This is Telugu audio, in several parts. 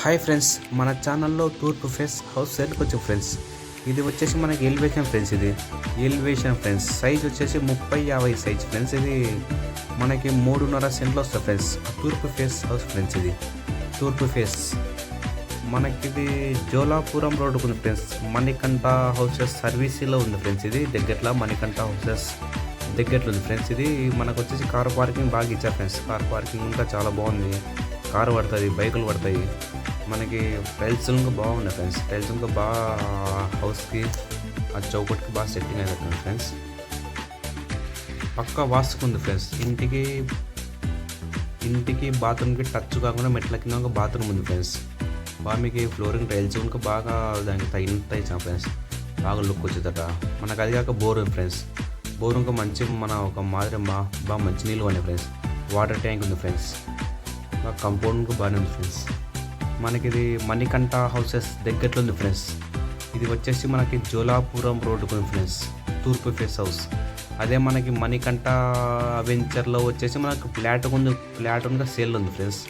హాయ్ ఫ్రెండ్స్, మన ఛానల్లో తూర్పు ఫేస్ హౌస్ సేల్కి వచ్చాం ఫ్రెండ్స్. ఇది వచ్చేసి మనకి ఎలివేషన్ ఫ్రెండ్స్. ఇది ఎలివేషన్ ఫ్రెండ్స్. సైజ్ వచ్చేసి 30-50 సైజ్ ఫ్రెండ్స్. ఇది మనకి 3.5 సెంట్లు వస్తుంది ఫ్రెండ్స్. తూర్పు ఫేస్ హౌస్ ఫ్రెండ్స్. ఇది తూర్పు ఫేస్ మనకిది జోలాపురం రోడ్డుకు ఉంది ఫ్రెండ్స్. మణికంఠ హౌసెస్ సర్వీస్లో ఉంది ఫ్రెండ్స్. ఇది దగ్గరలో మణికంఠ హౌసెస్ దగ్గరలో ఉంది ఫ్రెండ్స్. ఇది మనకు వచ్చేసి కార్ పార్కింగ్ బాగా ఇచ్చారు ఫ్రెండ్స్. కార్ పార్కింగ్ ఇంకా చాలా బాగుంది. కారు పడుతుంది, బైకులు పడతాయి. మనకి టైల్స్ ఇంకా బాగున్నాయి ఫ్రెండ్స్. టైల్స్ ఇంకా బాగా హౌస్కి ఆ చౌకట్కి బాగా సెట్టింగ్ అయినట్టుంది ఫ్రెండ్స్. పక్కా వాస్తుకుంది ఫ్రెండ్స్. ఇంటికి బాత్రూమ్కి టచ్ కాకుండా మెట్ల కింద ఒక బాత్రూమ్ ఉంది ఫ్రెండ్స్. బాగా మీకు ఫ్లోరింగ్ టైల్స్ ఇంకా బాగా దానికి తగినట్టు ఇచ్చాం ఫ్రెండ్స్. బాగా లుక్ వచ్చేదట. మనకు అది కాక బోర్ ఉంది ఫ్రెండ్స్. బోర్ ఇంకా మంచి మన ఒక మాదిరి బాగా మంచి నీళ్ళు ఉన్నాయి ఫ్రెండ్స్. వాటర్ ట్యాంక్ ఉంది ఫ్రెండ్స్. బాగా కంపౌండ్కి బాగానే ఉంది ఫ్రెండ్స్. మనకి ఇది మణికంఠ హౌసెస్ దగ్గరలో ఉంది ఫ్రెండ్స్. ఇది వచ్చేసి మనకి జోలాపురం రోడ్డుకు ఉంది ఫ్రెండ్స్. తూర్పు ఫేస్ హౌస్. అదే మనకి మణికంఠ వెంచర్లో వచ్చేసి మనకు ఫ్లాట్ ఉంది, సేల్ ఉంది ఫ్రెండ్స్.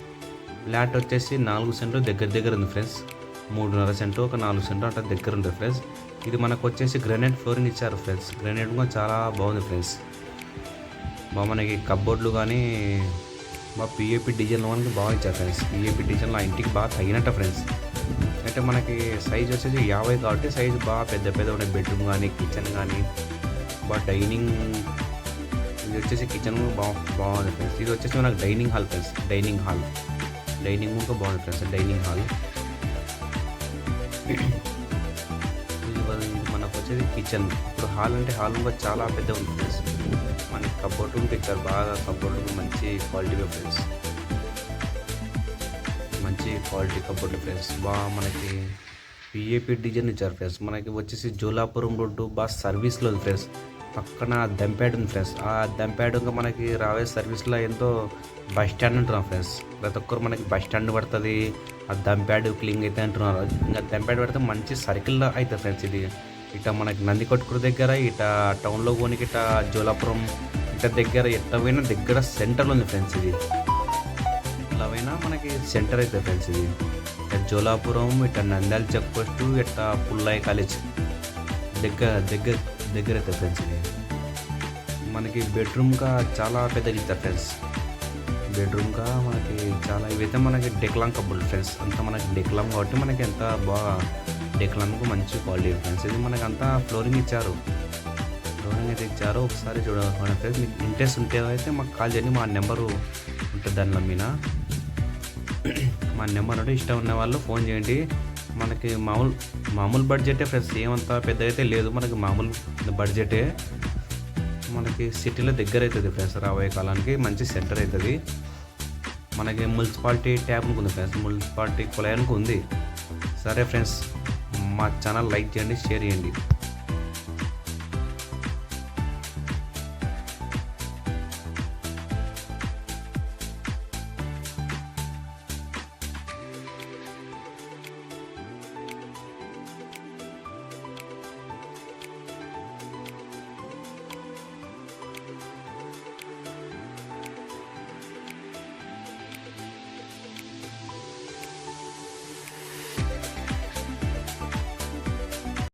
ఫ్లాట్ వచ్చేసి 4 సెంట్లు దగ్గర ఉంది ఫ్రెండ్స్. 3.5 సెంటు ఒక 4 సెంటు అంటే దగ్గర ఉంటుంది ఫ్రెండ్స్. ఇది మనకు వచ్చేసి గ్రానైట్ ఫ్లోరింగ్ ఇచ్చారు ఫ్రెండ్స్. గ్రానైట్ కూడా చాలా బాగుంది ఫ్రెండ్స్. మనకి కబ్బోర్డ్లు కానీ పిఏపి డిజైన్ మనకి బాగా ఇచ్చారు ఫ్రెండ్స్. పిఏపి డిజైన్లో ఆ ఇంటికి బాగా తగినట్ట ఫ్రెండ్స్. అంటే మనకి సైజ్ వచ్చేసి 50 కాబట్టి సైజు బాగా పెద్ద ఉన్నాయి. బెడ్రూమ్ కానీ కిచెన్ కానీ బాగా డైనింగ్. ఇది వచ్చేసి కిచెన్ బాగుంది ఫ్రెండ్స్. ఇది వచ్చేసి మనకు డైనింగ్ హాల్ ఫ్రెండ్స్. డైనింగ్ కూడా బాగుంది ఫ్రెండ్స్. Dining hall. ఇది మనకు వచ్చేది కిచెన్. ఇప్పుడు హాల్ కూడా చాలా పెద్ద ఉంది ఫ్రెండ్స్. మనకి కబోర్డ్ రూమ్కి ఇచ్చారు. బాగా కబోర్డ్ రూమ్ మంచి క్వాలిటీగా ఫ్రెండ్స్. మంచి క్వాలిటీ కబోర్డ్ ఫ్రెండ్స్. బాగా మనకి పిఏపి డిజైన్ ఇచ్చారు ఫ్రెండ్స్. మనకి వచ్చేసి జోలాపురం రోడ్డు బాగా సర్వీస్లో ఉంది ఫ్రెండ్స్. పక్కన దంపేట ఉంది ఫ్రెండ్స్. ఆ దంపేట ఇంకా మనకి రావే సర్వీస్లో ఎంతో బస్ స్టాండ్ అంటున్నాం ఫ్రెండ్స్. ప్రతి ఒక్కరు మనకి బస్ స్టాండ్ పడుతుంది. ఆ దంపేట క్లీన్ అయితే అంటున్నారు. ఇంకా దంపేట పడితే మంచి సర్కిల్లో అవుతుంది ఫ్రెండ్స్. ఇది ఇట మనకి నందికొట్కూరు దగ్గర, ఇట టౌన్లో పోనీకి, ఇట జోలాపురం ఇట దగ్గర, ఎట్టవైనా దగ్గర సెంటర్లో ఉంది ఫ్రెండ్స్. ఇది ఎట్లవైనా మనకి సెంటర్ అవుతుంది ఫ్రెండ్స్. ఇది ఇట జోలాపురం, ఇట నంద్యాల చెక్ పోస్ట్, ఇట పుల్లయ్య కాలేజ్ దగ్గర అవుతుంది ఫ్రెండ్స్. ఇది మనకి బెడ్రూమ్గా చాలా పెద్దగా ఇస్తారు ఫ్రెండ్స్. బెడ్రూమ్గా మనకి చాలా ఇవైతే మనకి డెక్లాంగ్ కబోర్డ్ ఫ్రెండ్స్. అంతా మనకి డెక్లాంగ్ కాబట్టి మనకి ఎంత బాగా డెక్లాంగ్కు మంచి క్వాలిటీ ఫ్రెండ్స్. ఇది మనకి అంతా ఫ్లోరింగ్ ఇచ్చారు. ఒకసారి చూడాలి ఫ్రెండ్స్. మీకు ఇంట్రెస్ట్ ఉంటే అయితే మాకు కాల్ చేయండి. మా నెంబరు ఉంటుంది దానిలో మీద. మా నెంబర్ అంటే ఇష్టం ఉన్న వాళ్ళు ఫోన్ చేయండి. మనకి మామూలు బడ్జెటే ఫ్రెండ్స్. ఏమంతా పెద్ద అయితే లేదు. మనకి మామూలు బడ్జెటే. మనకి సిటీలో దగ్గర అవుతుంది ఫ్రెండ్స్. రాబోయే కాలానికి మంచి సెంటర్ అవుతుంది. మనకి మున్సిపాలిటీ ట్యాబ్కి ఉంది ఫ్రెండ్స్. మున్సిపాలిటీ కుళాయానికి ఉంది. సరే ఫ్రెండ్స్, మా ఛానల్ లైక్ చేయండి, షేర్ చేయండి.